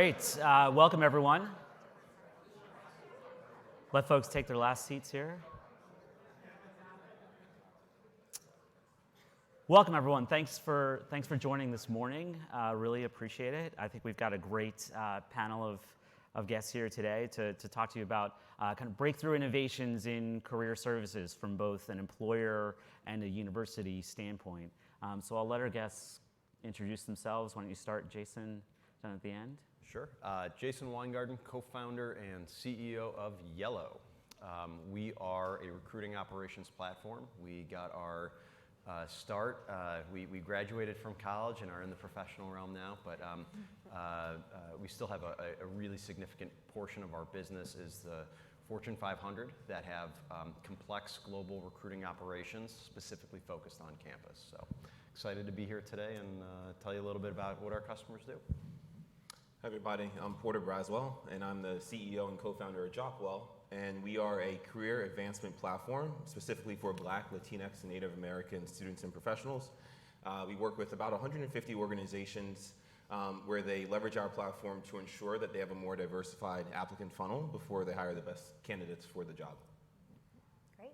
Great. Welcome, everyone. Let folks take their last seats here. Welcome, everyone. Thanks for joining this morning. Really appreciate it. I think we've got a great panel of guests here today to talk to you about kind of breakthrough innovations in career services from both an employer and a university standpoint. So I'll let our guests introduce themselves. Why don't you start, Jason, down at the end? Sure. Jason Weingarten, co-founder and CEO of Yello. We are a recruiting operations platform. We got our start. We graduated from college and are in the professional realm now, but we still have a really significant portion of our business is the Fortune 500 that have complex global recruiting operations specifically focused on campus. So excited to be here today and tell you a little bit about what our customers do. Hi everybody, I'm Braswell, and I'm the CEO and co-founder of Jopwell, and we are a career advancement platform specifically for Black, Latinx, and Native American students and professionals. We work with about 150 organizations where they leverage our platform to ensure that they have a more diversified applicant funnel before they hire the best candidates for the job. Great.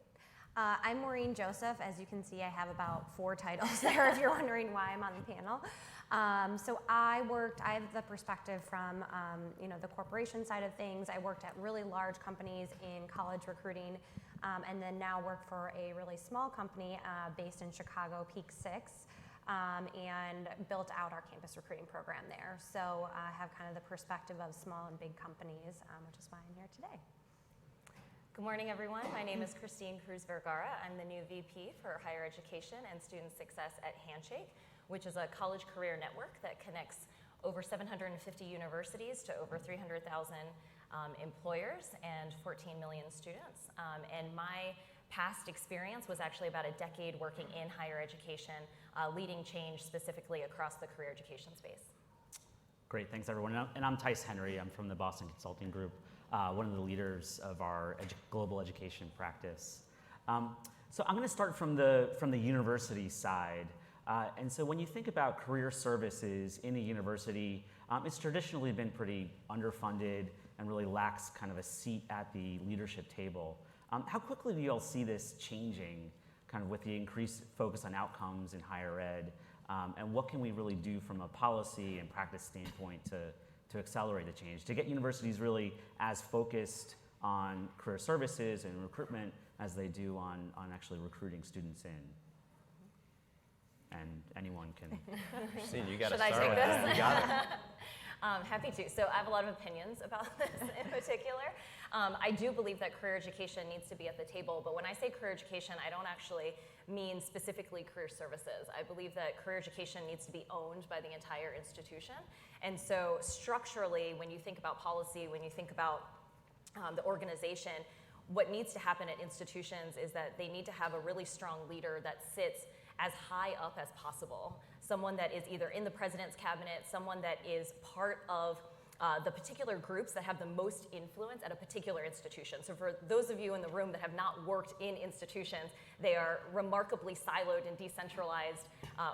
I'm Maureen Joseph. As you can see, I have about 4 titles there if you're wondering why I'm on the panel. So I have the perspective from the corporation side of things. I worked at really large companies in college recruiting, and then now work for a really small company based in Chicago, Peak 6, and built out our campus recruiting program there. So I have kind of the perspective of small and big companies, which is why I'm here today. Good morning, everyone. My name is Cruzvergara. I'm the new VP for Higher Education and Student Success at Handshake, which is a college career network that connects over 750 universities to over 300,000 employers and 14 million students. And my past experience was actually about a decade working in higher education, leading change specifically across the career education space. Great, thanks everyone. And I'm Tyson Henry. I'm from the Boston Consulting Group, one of the leaders of our global education practice. So I'm going to start from the university side. And so when you think about career services in a university, it's traditionally been pretty underfunded and really lacks kind of a seat at the leadership table. How quickly do you all see this changing, kind of with the increased focus on outcomes in higher ed? And what can we really do from a policy and practice standpoint to accelerate the change, to get universities really as focused on career services and recruitment as they do on actually recruiting students in? And anyone can. Christine, you got to start. Should I take this? You got it. Happy to. So I have a lot of opinions about this in particular. I do believe that career education needs to be at the table, but when I say career education, I don't actually mean specifically career services. I believe that career education needs to be owned by the entire institution. And so structurally, when you think about policy, when you think about the organization, what needs to happen at institutions is that they need to have a really strong leader that sits as high up as possible. Someone that is either in the president's cabinet, someone that is part of the particular groups that have the most influence at a particular institution. So for those of you in the room that have not worked in institutions, they are remarkably siloed and decentralized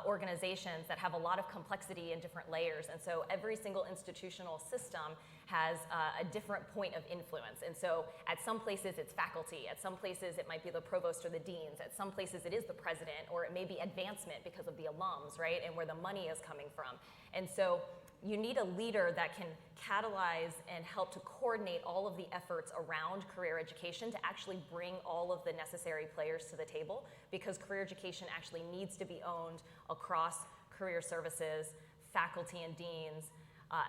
organizations that have a lot of complexity and different layers. And so every single institutional system has a different point of influence. And so at some places it's faculty, at some places it might be the provost or the deans, at some places it is the president, or it may be advancement because of the alums, right, and where the money is coming from. And so you need a leader that can catalyze and help to coordinate all of the efforts around career education to actually bring all of the necessary players to the table, because career education actually needs to be owned across career services, faculty and deans,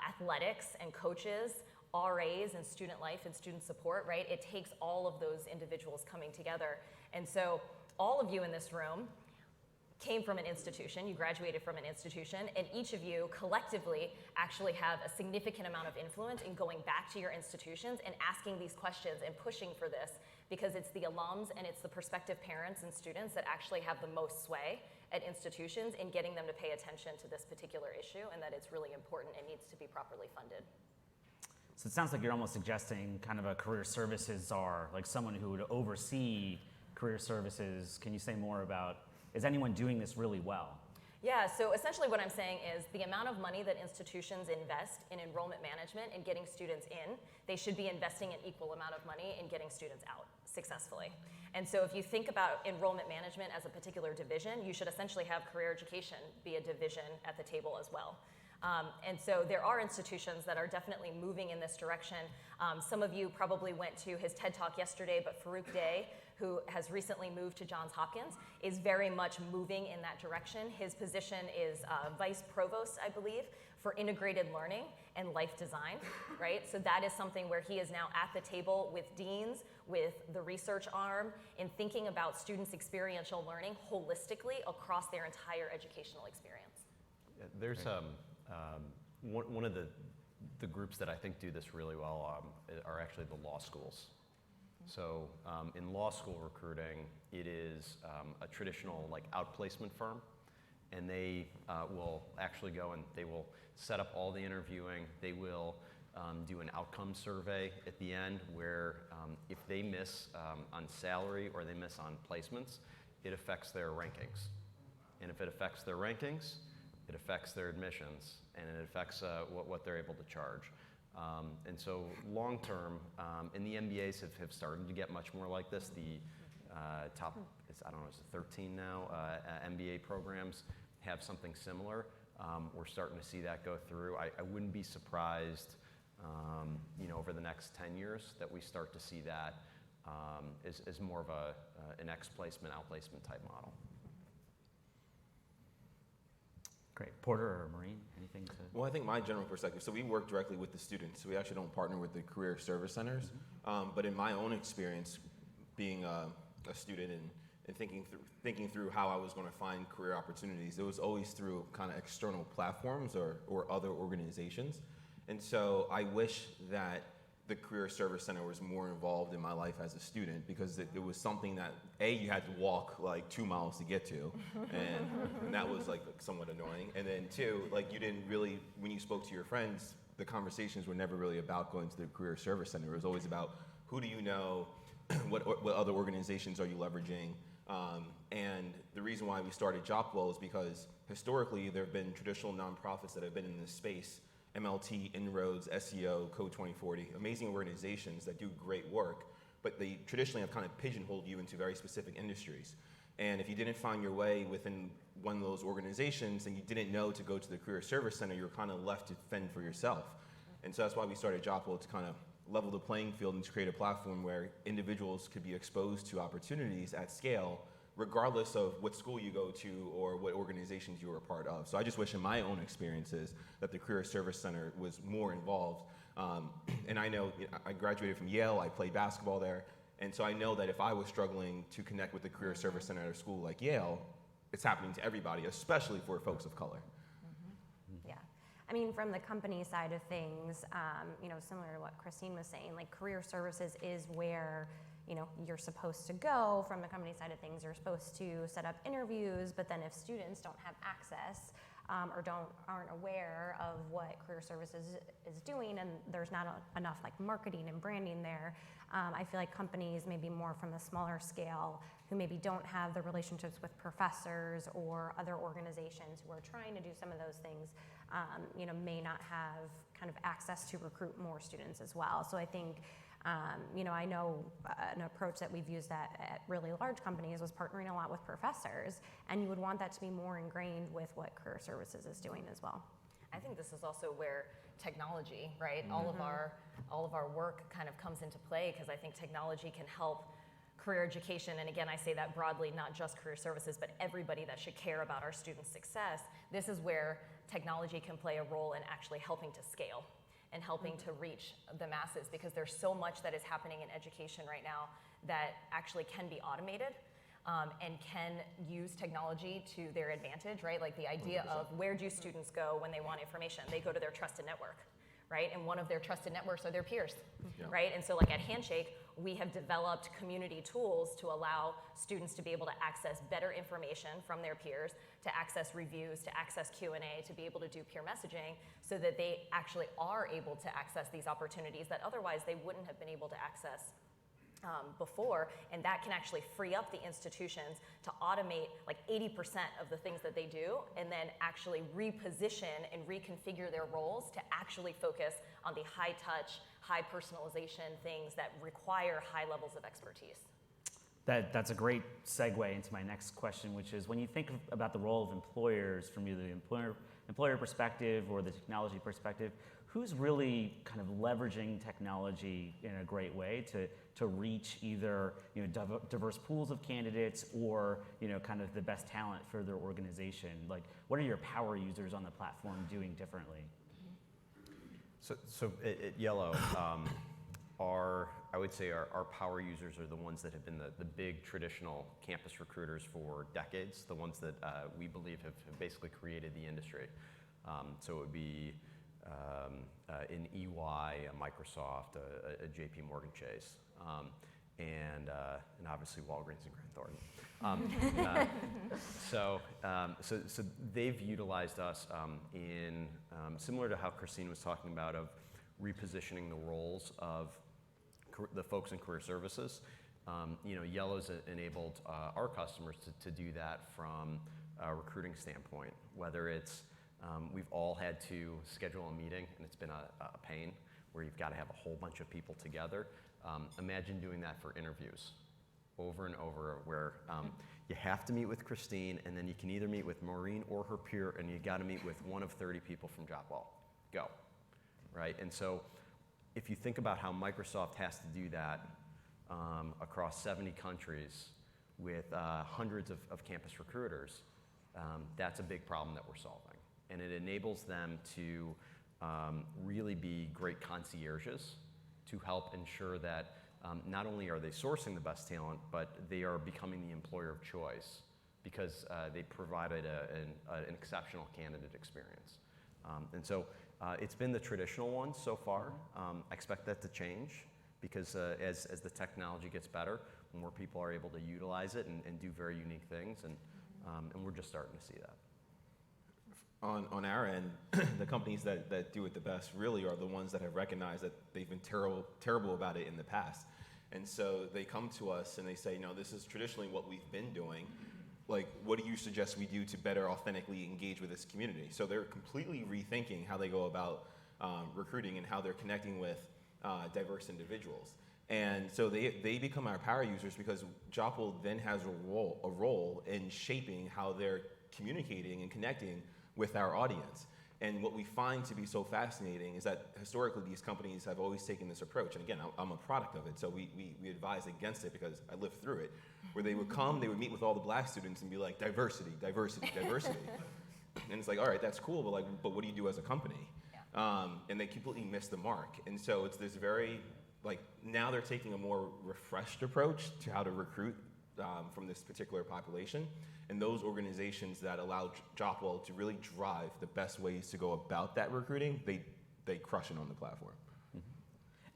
athletics and coaches, RAs and student life and student support, right? It takes all of those individuals coming together. And so all of you in this room came from an institution, you graduated from an institution, and each of you collectively actually have a significant amount of influence in going back to your institutions and asking these questions and pushing for this, because it's the alums and it's the prospective parents and students that actually have the most sway at institutions in getting them to pay attention to this particular issue, and that it's really important and needs to be properly funded. So it sounds like you're almost suggesting kind of a career services czar, like someone who would oversee career services. Can you say more about, is anyone doing this really well? Yeah, so essentially what I'm saying is the amount of money that institutions invest in enrollment management and getting students in, they should be investing an equal amount of money in getting students out successfully. And so if you think about enrollment management as a particular division, you should essentially have career education be a division at the table as well. And so there are institutions that are definitely moving in this direction. Some of you probably went to his TED Talk yesterday, but Farouk Day, who has recently moved to Johns Hopkins, is very much moving in that direction. His position is Vice Provost, I believe, for integrated learning and life design, right? So that is something where he is now at the table with deans, with the research arm, in thinking about students' experiential learning holistically across their entire educational experience. Yeah, there's one of the groups that I think do this really well are actually the law schools. So in law school recruiting, it is a traditional like outplacement firm, and they will actually go and they will set up all the interviewing. They will do an outcome survey at the end where if they miss on salary or they miss on placements, it affects their rankings. And if it affects their rankings, it affects their admissions, and it affects what they're able to charge. And so long term, and the MBAs have started to get much more like this. The top, I don't know, it's 13 now, MBA programs have something similar. We're starting to see that go through. I wouldn't be surprised, over the next 10 years that we start to see that as more of an ex-placement, outplacement type model. Great. Porter or Maureen, anything to? Well, I think my general perspective, so we work directly with the students. So we actually don't partner with the career service centers. But in my own experience, being a student and thinking through how I was going to find career opportunities, it was always through kind of external platforms or other organizations. And so I wish that the Career Service Center was more involved in my life as a student, because it was something that, A, you had to walk like 2 miles to get to, and that was like somewhat annoying. And then 2, like you didn't really, when you spoke to your friends, the conversations were never really about going to the Career Service Center. It was always about who do you know, what other organizations are you leveraging, and the reason why we started Jopwell is because historically there have been traditional nonprofits that have been in this space. MLT, Inroads, SEO, Code 2040, amazing organizations that do great work, but they traditionally have kind of pigeonholed you into very specific industries. And if you didn't find your way within one of those organizations and you didn't know to go to the Career Service Center, you're kind of left to fend for yourself. And so that's why we started Jopwell, to kind of level the playing field and to create a platform where individuals could be exposed to opportunities at scale, regardless of what school you go to or what organizations you were a part of. So I just wish in my own experiences that the Career Service Center was more involved. And I know I graduated from Yale, I played basketball there, and so I know that if I was struggling to connect with the Career Service Center at a school like Yale, it's happening to everybody, especially for folks of color. Yeah. I mean, from the company side of things, similar to what Christine was saying, like career services is where you're supposed to go. From the company side of things, you're supposed to set up interviews, but then if students don't have access or aren't aware of what career services is doing, and there's not enough like marketing and branding there, I feel like companies maybe more from the smaller scale who maybe don't have the relationships with professors or other organizations who are trying to do some of those things, may not have kind of access to recruit more students as well. So I think I know an approach that we've used at really large companies was partnering a lot with professors, and you would want that to be more ingrained with what career services is doing as well. I think this is also where technology, right? All of our work kind of comes into play, because I think technology can help career education, and again, I say that broadly, not just career services, but everybody that should care about our students' success. This is where technology can play a role in actually helping to scale and helping to reach the masses, because there's so much that is happening in education right now that actually can be automated and can use technology to their advantage, right? Like the idea 100%. Of where do students go when they want information? They go to their trusted network, right? And one of their trusted networks are their peers, right? And so like at Handshake, we have developed community tools to allow students to be able to access better information from their peers, to access reviews, to access Q&A, to be able to do peer messaging, so that they actually are able to access these opportunities that otherwise they wouldn't have been able to access before, and that can actually free up the institutions to automate like 80% of the things that they do, and then actually reposition and reconfigure their roles to actually focus on the high touch, high personalization things that require high levels of expertise. That's a great segue into my next question, which is when you think about the role of employers from either the employer perspective or the technology perspective, who's really kind of leveraging technology in a great way to reach either diverse pools of candidates or kind of the best talent for their organization? Like, what are your power users on the platform doing differently? So at Yello, I would say our power users are the ones that have been the big traditional campus recruiters for decades, the ones that we believe have basically created the industry. So it would be an EY, a Microsoft, a JP Morgan Chase, and obviously Walgreens and Grand Thornton. So they've utilized us in similar to how Christine was talking about of repositioning the roles of the folks in career services. Yello's enabled our customers to do that from a recruiting standpoint, whether it's we've all had to schedule a meeting, and it's been a pain where you've got to have a whole bunch of people together. Imagine doing that for interviews over and over, where you have to meet with Christine, and then you can either meet with Maureen or her peer, and you got to meet with one of 30 people from Jopwell. Go, right? And so if you think about how Microsoft has to do that across 70 countries with hundreds of campus recruiters, that's a big problem that we're solving. And it enables them to really be great concierges to help ensure that not only are they sourcing the best talent, but they are becoming the employer of choice because they provided an exceptional candidate experience. And so it's been the traditional one so far. I expect that to change because as the technology gets better, more people are able to utilize it and do very unique things, and we're just starting to see that. On our end, the companies that do it the best really are the ones that have recognized that they've been terrible about it in the past. And so they come to us and they say, this is traditionally what we've been doing. Like, what do you suggest we do to better authentically engage with this community? So they're completely rethinking how they go about recruiting and how they're connecting with diverse individuals. And so they become our power users because Jopwell then has a role in shaping how they're communicating and connecting with our audience. And what we find to be so fascinating is that historically these companies have always taken this approach. And again, I'm a product of it, so we advise against it because I lived through it, where they would come, they would meet with all the black students and be like, diversity, diversity, diversity. And it's like, all right, that's cool, but what do you do as a company? Yeah. And they completely miss the mark. And so it's this very, now they're taking a more refreshed approach to how to recruit from this particular population. And those organizations that allow Jopwell to really drive the best ways to go about that recruiting, they crush it on the platform. Mm-hmm.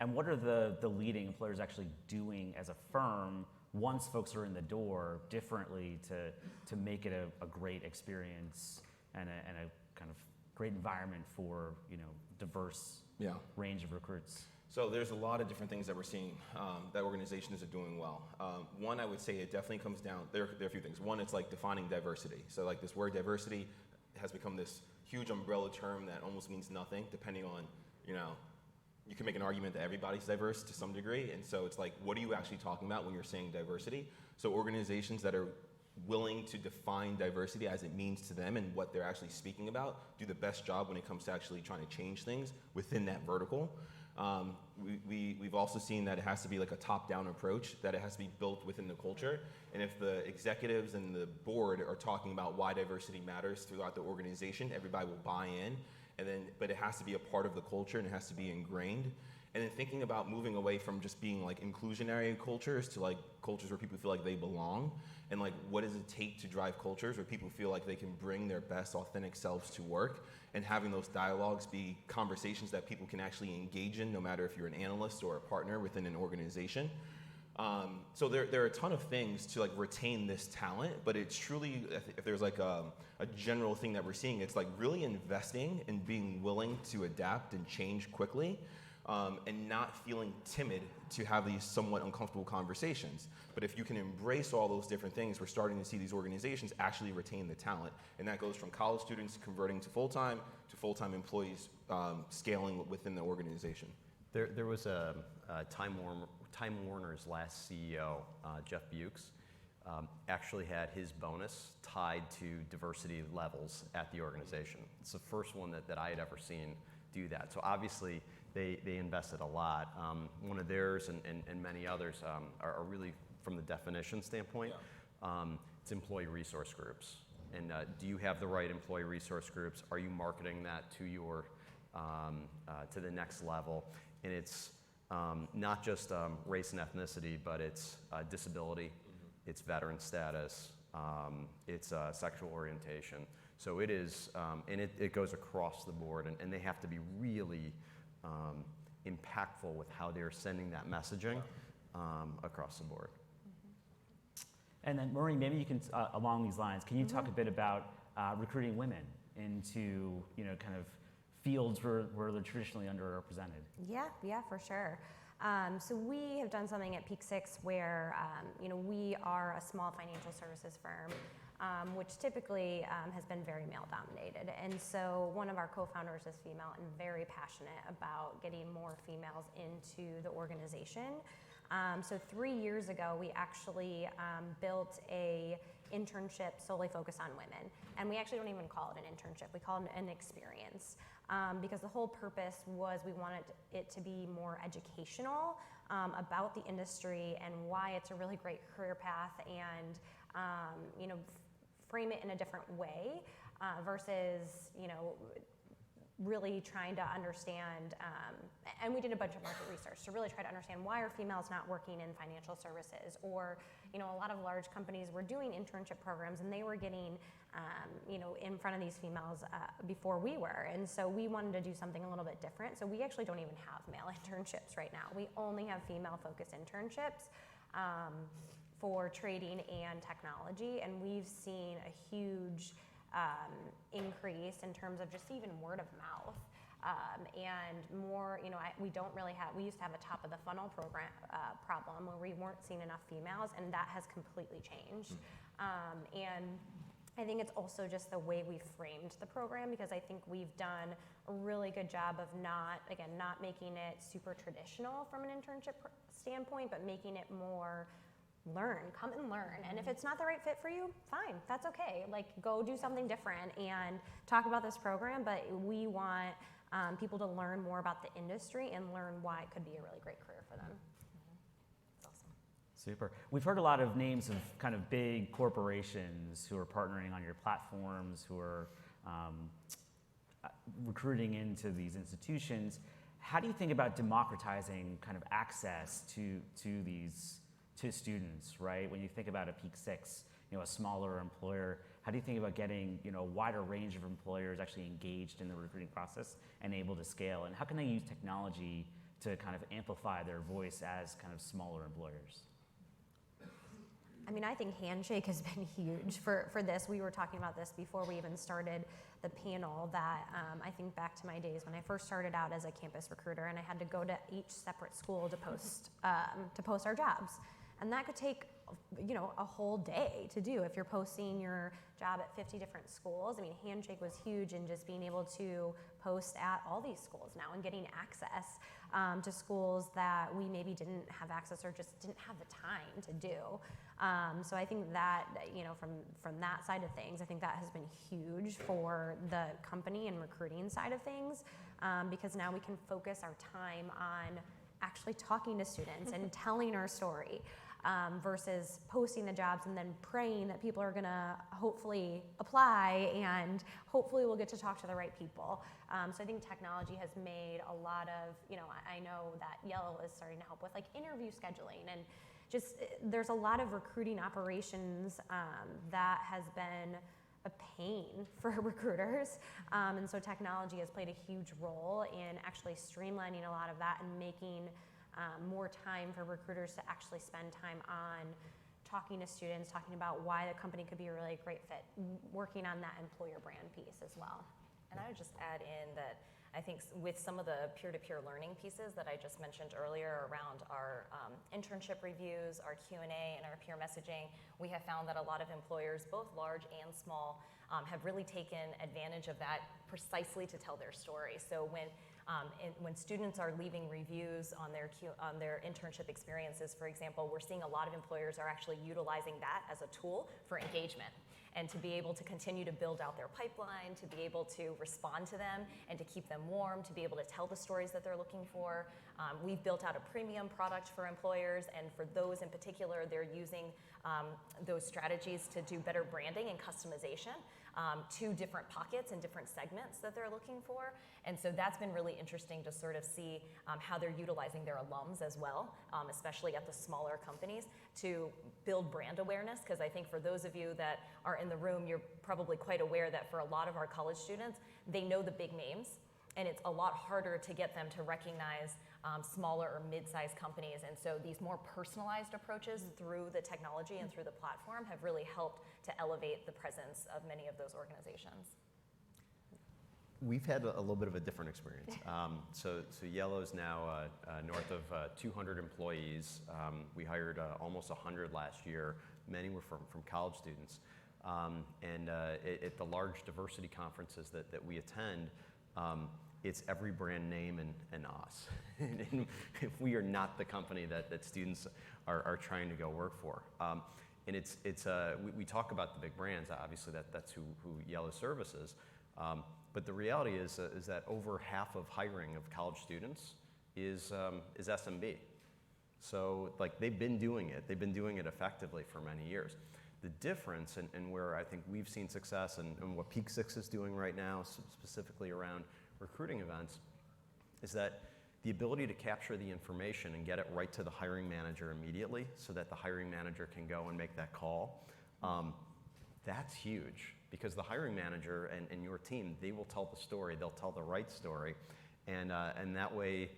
And what are the leading employers actually doing as a firm once folks are in the door differently to make it a great experience and a kind of great environment for diverse range of recruits? So there's a lot of different things that we're seeing that organizations are doing well. One, I would say it definitely comes down, there are a few things. One, it's defining diversity. So this word diversity has become this huge umbrella term that almost means nothing depending on, you can make an argument that everybody's diverse to some degree. And so it's what are you actually talking about when you're saying diversity? So organizations that are willing to define diversity as it means to them and what they're actually speaking about do the best job when it comes to actually trying to change things within that vertical. We've also seen that it has to be a top-down approach, that it has to be built within the culture. And if the executives and the board are talking about why diversity matters throughout the organization, everybody will buy in. But it has to be a part of the culture and it has to be ingrained. And then thinking about moving away from just being inclusionary cultures to cultures where people feel like they belong, and what does it take to drive cultures where people feel like they can bring their best authentic selves to work, and having those dialogues be conversations that people can actually engage in, no matter if you're an analyst or a partner within an organization. So there are a ton of things to retain this talent, but it's truly, if there's a general thing that we're seeing, it's really investing and being willing to adapt and change quickly. and not feeling timid to have these somewhat uncomfortable conversations. But if you can embrace all those different things, we're starting to see these organizations actually retain the talent. And that goes from college students converting to full-time employees scaling within the organization. There was a Time Warner's last CEO, Jeff Bukes, actually had his bonus tied to diversity levels at the organization. It's the first one that I had ever seen do that. So obviously they invested a lot. One of theirs and many others are really, from the definition standpoint, it's employee resource groups. And do you have the right employee resource groups? Are you marketing that to your to the next level? And it's not just race and ethnicity, but it's disability, it's veteran status, it's sexual orientation. So it is, and it goes across the board, and they have to be really impactful with how they're sending that messaging across the board. And then Maureen, maybe you can, along these lines, can you talk a bit about recruiting women into, kind of fields where they're traditionally underrepresented? Yeah, for sure. So we have done something at Peak 6 where, we are a small financial services firm, which typically has been very male dominated. And so one of our co-founders is female and very passionate about getting more females into the organization. So 3 years ago, we actually built a internship solely focused on women. And we actually don't even call it an internship, we call it an experience. Because the whole purpose was we wanted it to be more educational about the industry and why it's a really great career path, and frame it in a different way versus really trying to understand, and we did a bunch of market research to really try to understand why are females not working in financial services, or a lot of large companies were doing internship programs and they were getting in front of these females before we were, and so we wanted to do something a little bit different. So we actually don't even have male internships right now. We only have female-focused internships for trading and technology, and we've seen a huge increase in terms of just even word of mouth. And more, we don't really have, we used to have a top of the funnel program problem where we weren't seeing enough females, and that has completely changed. And I think it's also just the way we framed the program, because I think we've done a really good job of not making it super traditional from an internship standpoint, but making it more come and learn. And if it's not the right fit for you, fine, that's okay. Like, go do something different and talk about this program, but we want people to learn more about the industry and learn why it could be a really great career for them. That's awesome. Super. We've heard a lot of names of kind of big corporations who are partnering on your platforms, who are recruiting into these institutions. How do you think about democratizing kind of access to students, right? When you think about a Peak 6, a smaller employer, how do you think about getting, a wider range of employers actually engaged in the recruiting process and able to scale? And how can they use technology to kind of amplify their voice as kind of smaller employers? I mean, I think Handshake has been huge for this. We were talking about this before we even started the panel, that I think back to my days when I first started out as a campus recruiter, and I had to go to each separate school to post our jobs. And that could take, a whole day to do if you're posting your job at 50 different schools. I mean, Handshake was huge in just being able to post at all these schools now and getting access to schools that we maybe didn't have access or just didn't have the time to do. So I think that, from that side of things, I think that has been huge for the company and recruiting side of things, because now we can focus our time on actually talking to students and telling our story. Versus posting the jobs and then praying that people are gonna hopefully apply and hopefully we'll get to talk to the right people. So I think technology has made a lot of, I know that Yello is starting to help with like interview scheduling, and just there's a lot of recruiting operations that has been a pain for recruiters. And so technology has played a huge role in actually streamlining a lot of that and making more time for recruiters to actually spend time on talking to students, talking about why the company could be a really great fit, working on that employer brand piece as well. And I would just add in that I think with some of the peer-to-peer learning pieces that I just mentioned earlier around our internship reviews, our Q&A, and our peer messaging, we have found that a lot of employers, both large and small, have really taken advantage of that precisely to tell their story. So when students are leaving reviews on their internship experiences, for example, we're seeing a lot of employers are actually utilizing that as a tool for engagement, and to be able to continue to build out their pipeline, to be able to respond to them and to keep them warm, to be able to tell the stories that they're looking for. We've built out a premium product for employers, and for those in particular, they're using those strategies to do better branding and customization to different pockets and different segments that they're looking for. And so that's been really interesting to sort of see how they're utilizing their alums as well, especially at the smaller companies, to build brand awareness. Because I think for those of you that are in the room, you're probably quite aware that for a lot of our college students, they know the big names, and it's a lot harder to get them to recognize smaller or mid-sized companies. And so these more personalized approaches through the technology and through the platform have really helped to elevate the presence of many of those organizations. We've had a little bit of a different experience. So Yello is now north of 200 employees. We hired almost 100 last year. Many were from college students. And at the large diversity conferences that we attend, it's every brand name and us. And if we are not the company that students are trying to go work for. And we talk about the big brands. Obviously, that's who Yello services. But the reality is that over half of hiring of college students is SMB. So like they've been doing it. They've been doing it effectively for many years. The difference and where I think we've seen success and what Peak Six is doing right now, specifically around recruiting events, is that the ability to capture the information and get it right to the hiring manager immediately so that the hiring manager can go and make that call, that's huge. Because the hiring manager and your team, they will tell the story, they'll tell the right story, and that way,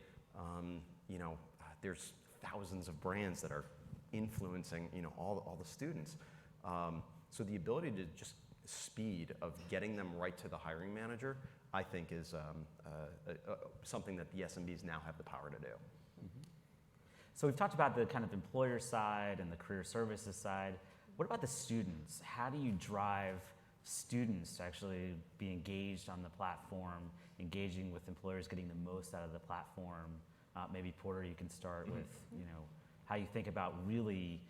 there's thousands of brands that are influencing, all the students. So the ability to just speed of getting them right to the hiring manager, I think is something that the SMBs now have the power to do. Mm-hmm. So we've talked about the kind of employer side and the career services side. What about the students? How do you drive students to actually be engaged on the platform, engaging with employers, getting the most out of the platform? Maybe Porter, you can start with, how you think about really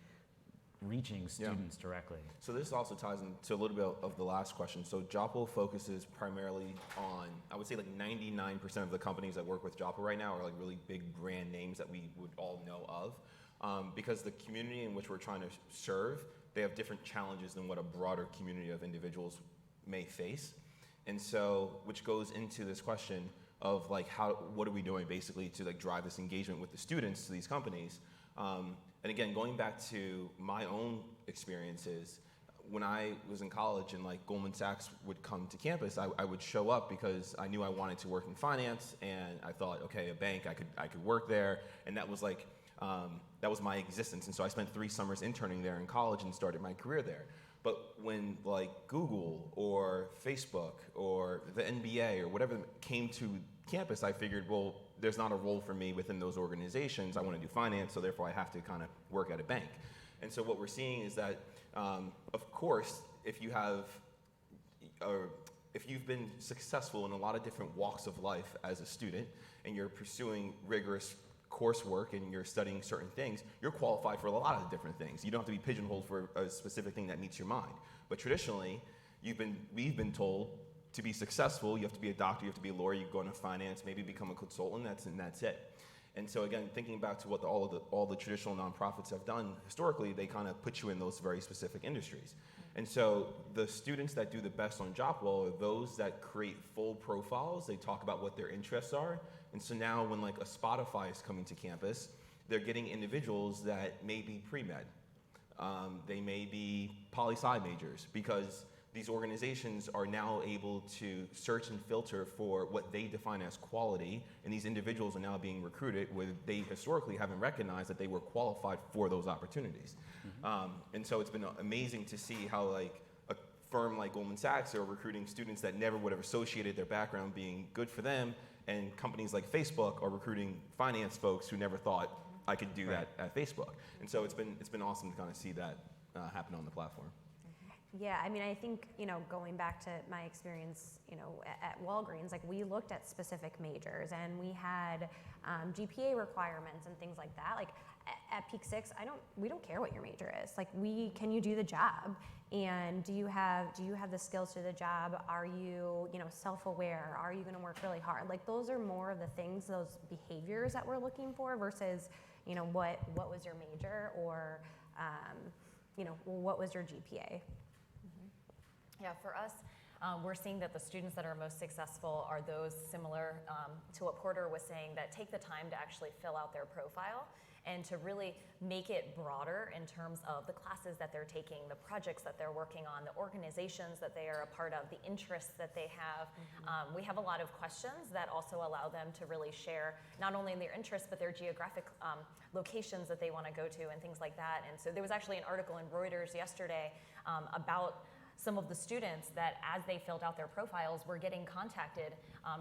reaching students directly. So this also ties into a little bit of the last question. So Jopwell focuses primarily on, I would say like 99% of the companies that work with Jopwell right now are like really big brand names that we would all know of. Because the community in which we're trying to serve, they have different challenges than what a broader community of individuals may face. And so, which goes into this question of like, what are we doing basically to like drive this engagement with the students to these companies? And again, going back to my own experiences, when I was in college and like Goldman Sachs would come to campus, I would show up because I knew I wanted to work in finance, and I thought, okay, a bank, I could work there, and that was like, that was my existence. And so I spent 3 summers interning there in college and started my career there. But when like Google or Facebook or the NBA or whatever came to campus, I figured, well, there's not a role for me within those organizations. I want to do finance, so therefore I have to kind of work at a bank. And so what we're seeing is that, of course, if you've been successful in a lot of different walks of life as a student, and you're pursuing rigorous coursework and you're studying certain things, you're qualified for a lot of different things. You don't have to be pigeonholed for a specific thing that meets your mind. But traditionally, we've been told to be successful, you have to be a doctor, you have to be a lawyer, you go into finance, maybe become a consultant, and that's it. And so again, thinking back to what all the traditional nonprofits have done historically, they kind of put you in those very specific industries. And so the students that do the best on Jopwell are those that create full profiles. They talk about what their interests are. And so now when like a Spotify is coming to campus, they're getting individuals that may be pre-med. They may be poli-sci majors, because these organizations are now able to search and filter for what they define as quality, and these individuals are now being recruited where they historically haven't recognized that they were qualified for those opportunities. Mm-hmm. And so it's been amazing to see how like a firm like Goldman Sachs are recruiting students that never would have associated their background being good for them, And companies like Facebook are recruiting finance folks who never thought I could do that at Facebook. And so it's been awesome to kind of see that happen on the platform. Yeah, I mean, I think, going back to my experience, at Walgreens, like we looked at specific majors and we had GPA requirements and things like that. Like at Peak Six, we don't care what your major is. Like can you do the job? And do you have the skills to do the job? Are you, self-aware? Are you going to work really hard? Like those are more of the things, those behaviors that we're looking for versus, what was your major or, what was your GPA? Yeah, for us, we're seeing that the students that are most successful are those similar to what Porter was saying, that take the time to actually fill out their profile and to really make it broader in terms of the classes that they're taking, the projects that they're working on, the organizations that they are a part of, the interests that they have. We have a lot of questions that also allow them to really share not only their interests, but their geographic locations that they want to go to and things like that. And so there was actually an article in Reuters yesterday about some of the students that, as they filled out their profiles, were getting contacted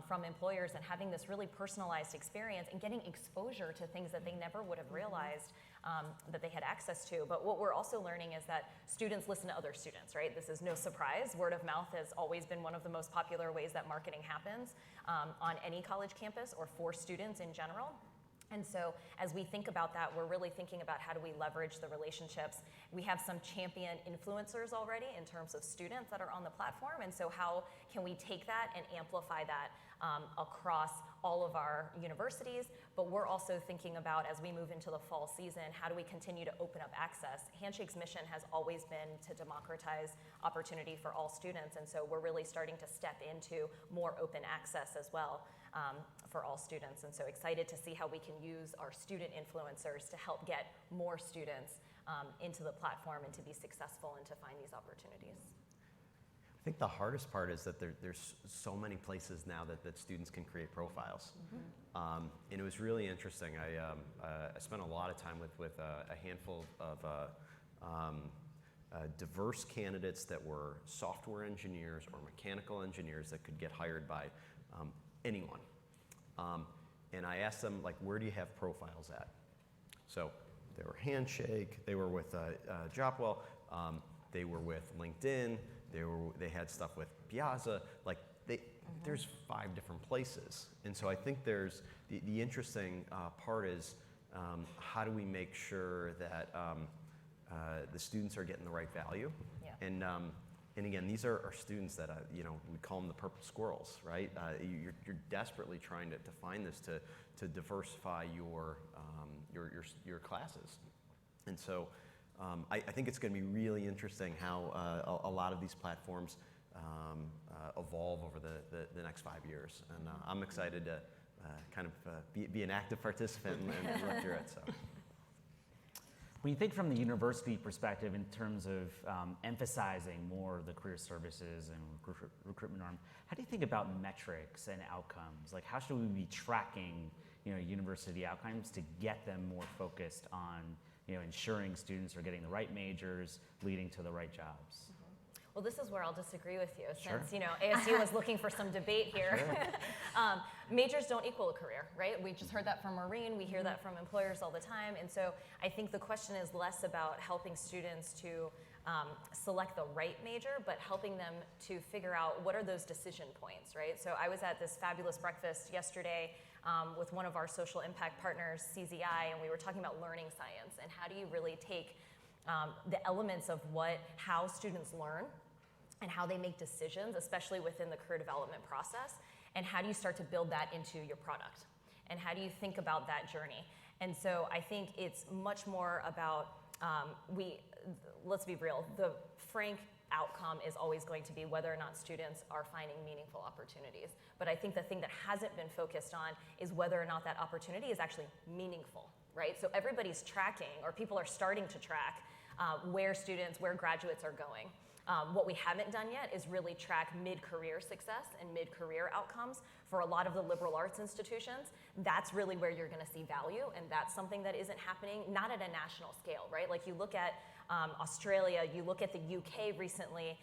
from employers and having this really personalized experience and getting exposure to things that they never would have realized that they had access to. But what we're also learning is that students listen to other students, right? This is no surprise. Word of mouth has always been one of the most popular ways that marketing happens on any college campus or for students in general. And so as we think about that, we're really thinking about how do we leverage the relationships. We have some champion influencers already in terms of students that are on the platform. And so how can we take that and amplify that across all of our universities? But we're also thinking about, as we move into the fall season, how do we continue to open up access? Handshake's mission has always been to democratize opportunity for all students. And so we're really starting to step into more open access as well. For all students, and so excited to see how we can use our student influencers to help get more students into the platform and to be successful and to find these opportunities. I think the hardest part is that there's so many places now that students can create profiles. And it was really interesting. I spent a lot of time with a handful of diverse candidates that were software engineers or mechanical engineers that could get hired by anyone. And I asked them, like, where do you have profiles at? So they were Handshake, they were with Jopwell, they were with LinkedIn, they had stuff with Piazza. Like, there's 5 different places. And so I think there's the interesting part is how do we make sure that the students are getting the right value? Yeah. And again, these are students that, we call them the purple squirrels, right? You're desperately trying to find this to diversify your classes. And so I think it's going to be really interesting how a lot of these platforms evolve over the next 5 years. And I'm excited to kind of be an active participant and look through it. So. When you think from the university perspective in terms of emphasizing more of the career services and recruitment arm, how do you think about metrics and outcomes? Like, how should we be tracking, university outcomes to get them more focused on, ensuring students are getting the right majors, leading to the right jobs? Well, this is where I'll disagree with you, Sure. since ASU was looking for some debate here. Sure. Majors don't equal a career, right? We just heard that from Maureen. We hear that from employers all the time. And so I think the question is less about helping students to select the right major, but helping them to figure out what are those decision points, right? So I was at this fabulous breakfast yesterday with one of our social impact partners, CZI, and we were talking about learning science and how do you really take the elements of how students learn and how they make decisions, especially within the career development process, and how do you start to build that into your product? And how do you think about that journey? And so I think it's much more about, let's be real, the frank outcome is always going to be whether or not students are finding meaningful opportunities. But I think the thing that hasn't been focused on is whether or not that opportunity is actually meaningful, right? So everybody's tracking, or people are starting to track where graduates are going. What we haven't done yet is really track mid-career success and mid-career outcomes for a lot of the liberal arts institutions. That's really where you're going to see value, and that's something that isn't happening, not at a national scale, right? Like you look at Australia, you look at the UK recently,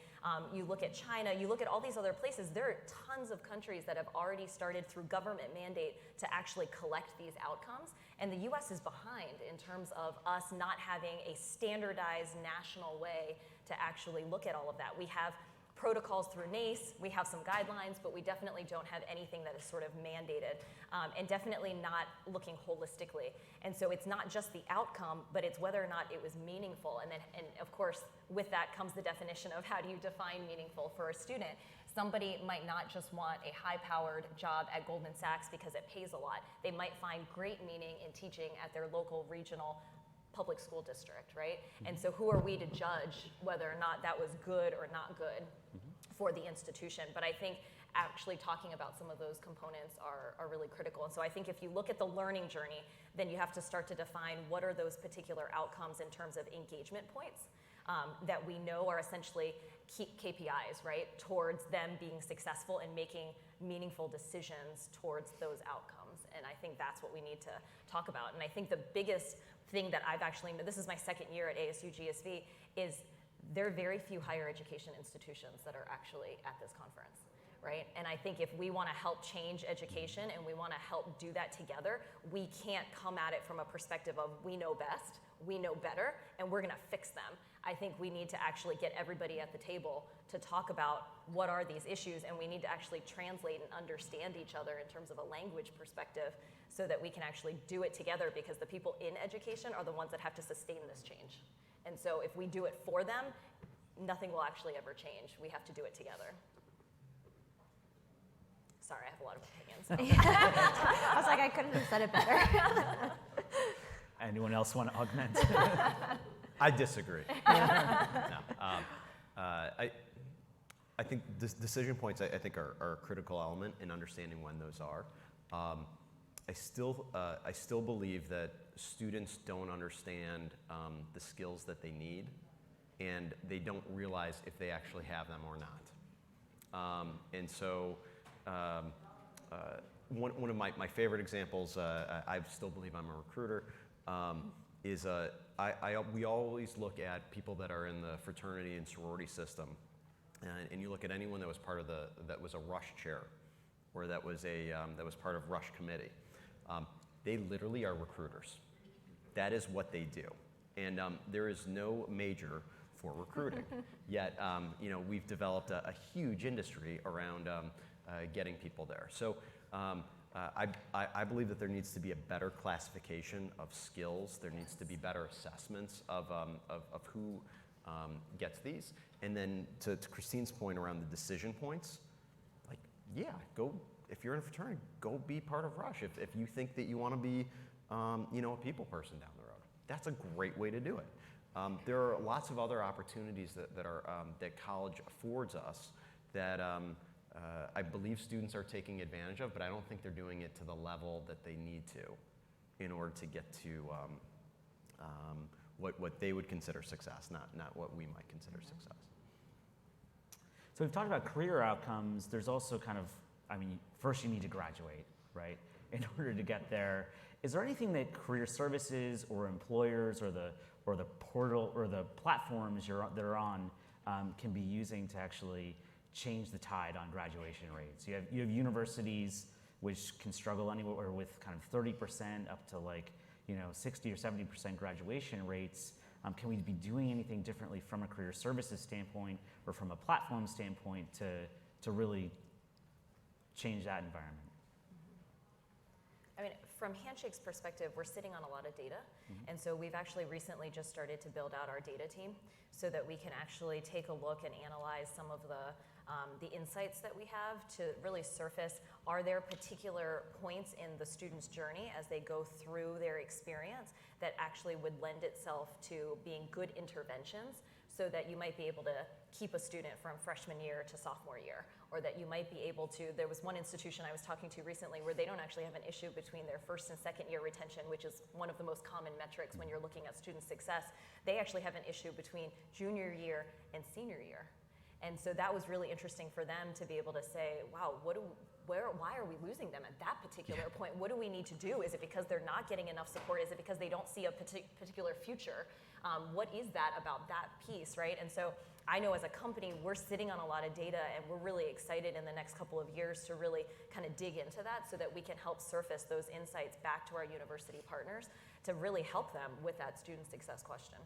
you look at China, you look at all these other places. There are tons of countries that have already started through government mandate to actually collect these outcomes, and the US is behind in terms of us not having a standardized national way to actually look at all of that. We have protocols through NACE, we have some guidelines, but we definitely don't have anything that is sort of mandated, and definitely not looking holistically. And so it's not just the outcome, but it's whether or not it was meaningful. And of course, with that comes the definition of how do you define meaningful for a student. Somebody might not just want a high-powered job at Goldman Sachs because it pays a lot. They might find great meaning in teaching at their local regional public school district, right? And so who are we to judge whether or not that was good or not good for the institution? But I think actually talking about some of those components are really critical. And so I think if you look at the learning journey, then you have to start to define what are those particular outcomes in terms of engagement points that we know are essentially KPIs, right? Towards them being successful and making meaningful decisions towards those outcomes. And I think that's what we need to talk about. And I think the biggest thing that I've actually, this is my second year at ASU GSV, is there are very few higher education institutions that are actually at this conference, right? And I think if we want to help change education and we want to help do that together, we can't come at it from a perspective of we know best, we know better, and we're going to fix them. I think we need to actually get everybody at the table to talk about what are these issues, and we need to actually translate and understand each other in terms of a language perspective so that we can actually do it together, because the people in education are the ones that have to sustain this change. And so if we do it for them, nothing will actually ever change. We have to do it together. Sorry, I have a lot of opinions. I was like, I couldn't have said it better. Anyone else want to augment? I disagree. No. I think decision points, I think, are a critical element in understanding when those are. I still believe that students don't understand the skills that they need, and they don't realize if they actually have them or not. And so one of my favorite examples, I still believe I'm a recruiter, is we always look at people that are in the fraternity and sorority system, and you look at anyone that was part of that was a rush chair, or that was part of rush committee. They literally are recruiters. That is what they do, and there is no major for recruiting. Yet, we've developed a huge industry around getting people there. So. I believe that there needs to be a better classification of skills. There needs to be better assessments of who gets these. And then to Christine's point around the decision points, like, yeah, go, if you're in a fraternity, go be part of Rush. If you think that you want to be, a people person down the road, that's a great way to do it. There are lots of other opportunities that college affords us that I believe students are taking advantage of, but I don't think they're doing it to the level that they need to in order to get to what they would consider success, not what we might consider success. So we've talked about career outcomes. There's also first you need to graduate, right, in order to get there. Is there anything that career services or employers or the portal or the platforms that are on can be using to actually change the tide on graduation rates? You have universities which can struggle anywhere with kind of 30% up to 60 or 70% graduation rates. Can we be doing anything differently from a career services standpoint or from a platform standpoint to really change that environment? I mean, from Handshake's perspective, we're sitting on a lot of data. And so we've actually recently just started to build out our data team so that we can actually take a look and analyze some of the insights that we have to really surface, are there particular points in the student's journey as they go through their experience that actually would lend itself to being good interventions so that you might be able to keep a student from freshman year to sophomore year, or that you might be able to, there was one institution I was talking to recently where they don't actually have an issue between their first and second year retention, which is one of the most common metrics when you're looking at student success. They actually have an issue between junior year and senior year. And so that was really interesting for them to be able to say, wow, why are we losing them at that particular point? What do we need to do? Is it because they're not getting enough support? Is it because they don't see a particular future? What is that about that piece, right? And so I know as a company, we're sitting on a lot of data, and we're really excited in the next couple of years to really kind of dig into that so that we can help surface those insights back to our university partners to really help them with that student success question.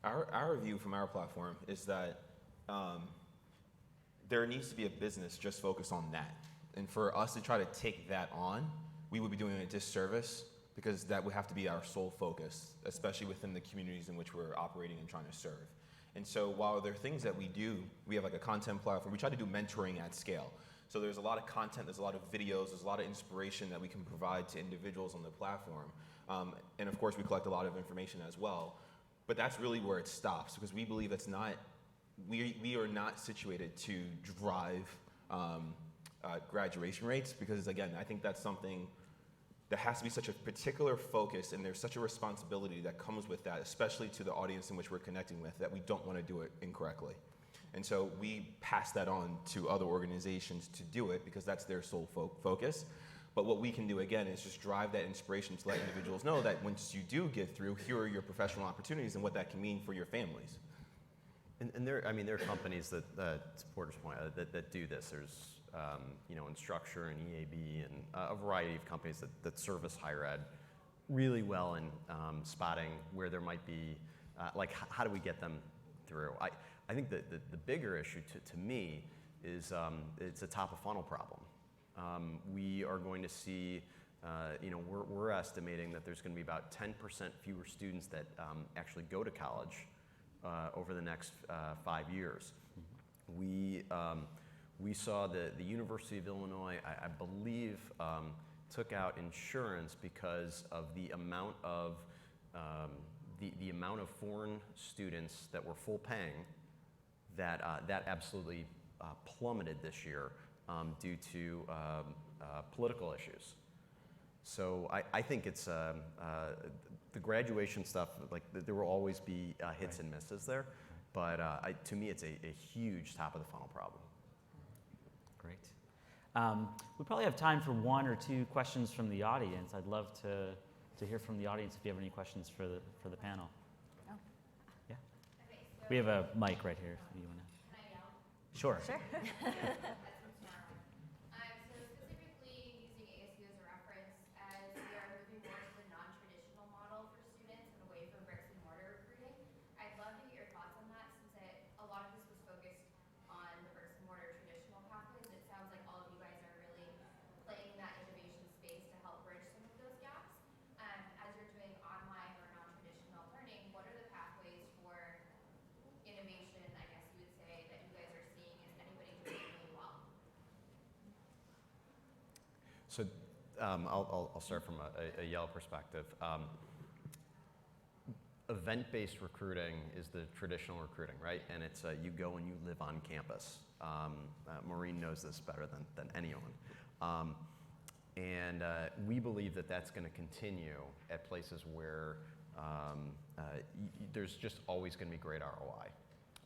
Our view from our platform is that there needs to be a business just focused on that. And for us to try to take that on, we would be doing a disservice, because that would have to be our sole focus, especially within the communities in which we're operating and trying to serve. And so while there are things that we do, we have like a content platform, we try to do mentoring at scale. So there's a lot of content, there's a lot of videos, there's a lot of inspiration that we can provide to individuals on the platform. And of course, we collect a lot of information as well. But that's really where it stops, because we believe it's not, we are not situated to drive graduation rates, because again, I think that's something that has to be such a particular focus, and there's such a responsibility that comes with that, especially to the audience in which we're connecting with, that we don't want to do it incorrectly. And so we pass that on to other organizations to do it, because that's their sole focus. But what we can do, again, is just drive that inspiration to let individuals know that once you do get through, here are your professional opportunities and what that can mean for your families. And there are companies that, to Porter's point, that do this. There's, Instructure and EAB and a variety of companies that service higher ed really well in spotting where there might be, how do we get them through? I think that the bigger issue to me is it's a top of funnel problem. We are going to see, we're estimating that there's going to be about 10% fewer students that actually go to college over the next 5 years. We saw the University of Illinois, I believe, took out insurance because of the amount of the amount of foreign students that were full paying. That absolutely plummeted this year due to political issues. So I think it's the graduation stuff. Like there will always be hits and misses there, but to me, it's a huge top of the funnel problem. Great. We probably have time for one or two questions from the audience. I'd love to hear from the audience if you have any questions for the panel. Oh. Yeah. Okay, so We have a mic right here if you want to. can I yell? Sure. Sure. So specifically using ASU as a reference, as we are moving more to the non-traditional model for students and away from bricks and mortar recruiting, I'd love to get your thoughts on that, since a lot of this was focused on the bricks and mortar traditional pathways. It sounds like all of you guys are really playing in that innovation space to help bridge some of those gaps. As you're doing online or non-traditional learning, what are the pathways for innovation, I guess you would say, that you guys are seeing? Is anybody doing it really well? So I'll start from a Yello perspective. Event-based recruiting is the traditional recruiting, right? And it's you go and you live on campus. Maureen knows this better than anyone. And we believe that that's going to continue at places where there's just always going to be great ROI.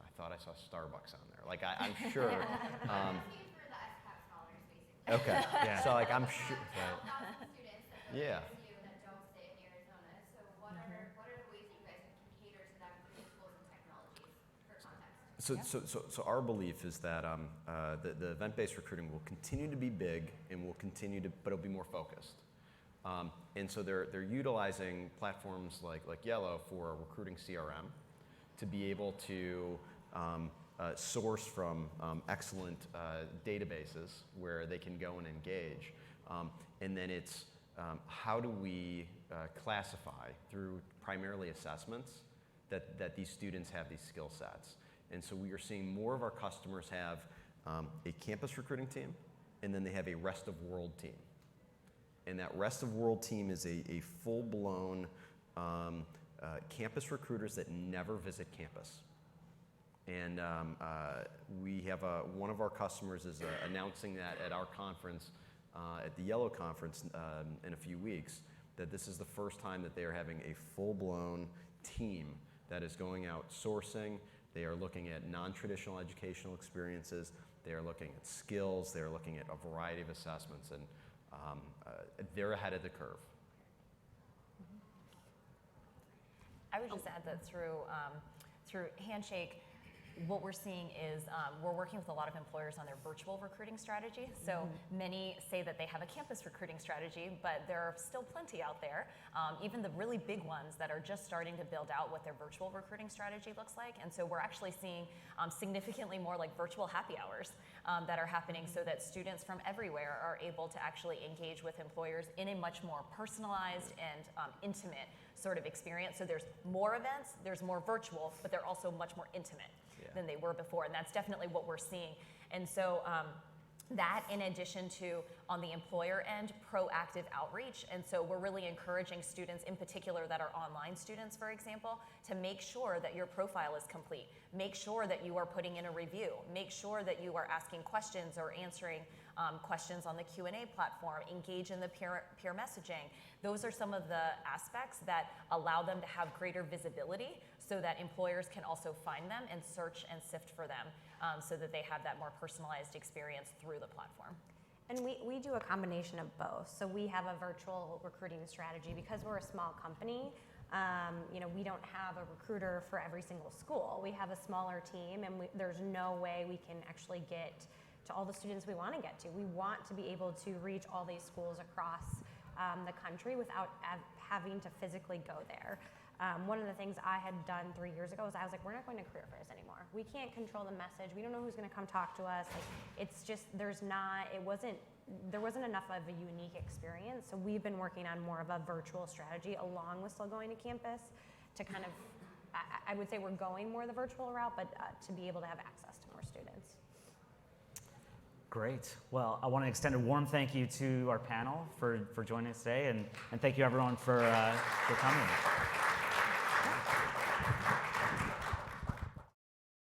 I thought I saw Starbucks on there. Like I'm sure. I'm asking for the SCAP scholars, basically. Okay. Yeah. So like I'm sure. Thousands of students that go Yeah. to ASU that don't stay in Arizona. So what are the ways that you guys can cater to them through tools and technologies for context? So our belief is that the event-based recruiting will continue to be big and will continue to, but it'll be more focused. And so they're utilizing platforms like Yello for recruiting CRM to be able to source from excellent databases where they can go and engage. And then it's how do we classify through primarily assessments that these students have these skill sets. And so we are seeing more of our customers have a campus recruiting team, and then they have a rest of world team. And that rest of world team is a full-blown campus recruiters that never visit campus. And we have one of our customers is announcing that at our conference, at the Yello conference in a few weeks, that this is the first time that they are having a full-blown team that is going out sourcing. They are looking at non-traditional educational experiences. They are looking at skills. They are looking at a variety of assessments, and they're ahead of the curve. I would just add that through Handshake, what we're seeing is we're working with a lot of employers on their virtual recruiting strategy. So many say that they have a campus recruiting strategy, but there are still plenty out there, even the really big ones that are just starting to build out what their virtual recruiting strategy looks like. And so we're actually seeing significantly more like virtual happy hours that are happening so that students from everywhere are able to actually engage with employers in a much more personalized and intimate sort of experience. So there's more events, there's more virtual, but they're also much more intimate than they were before, and that's definitely what we're seeing. And so that, in addition to, on the employer end, proactive outreach. And so we're really encouraging students in particular that are online students, for example, to make sure that your profile is complete. Make sure that you are putting in a review. Make sure that you are asking questions or answering questions on the Q&A platform. Engage in the peer messaging. Those are some of the aspects that allow them to have greater visibility so that employers can also find them and search and sift for them so that they have that more personalized experience through the platform. And we do a combination of both. So we have a virtual recruiting strategy because we're a small company. We don't have a recruiter for every single school. We have a smaller team, and there's no way we can actually get to all the students we want to get to. We want to be able to reach all these schools across the country without having to physically go there. One of the things I had done 3 years ago is I was like, we're not going to career fairs anymore. We can't control the message. We don't know who's going to come talk to us. Like, it's just, there wasn't enough of a unique experience. So we've been working on more of a virtual strategy along with still going to campus to kind of, I would say we're going more the virtual route, but to be able to have access to more students. Great. Well, I want to extend a warm thank you to our panel for joining us today, and thank you everyone for coming.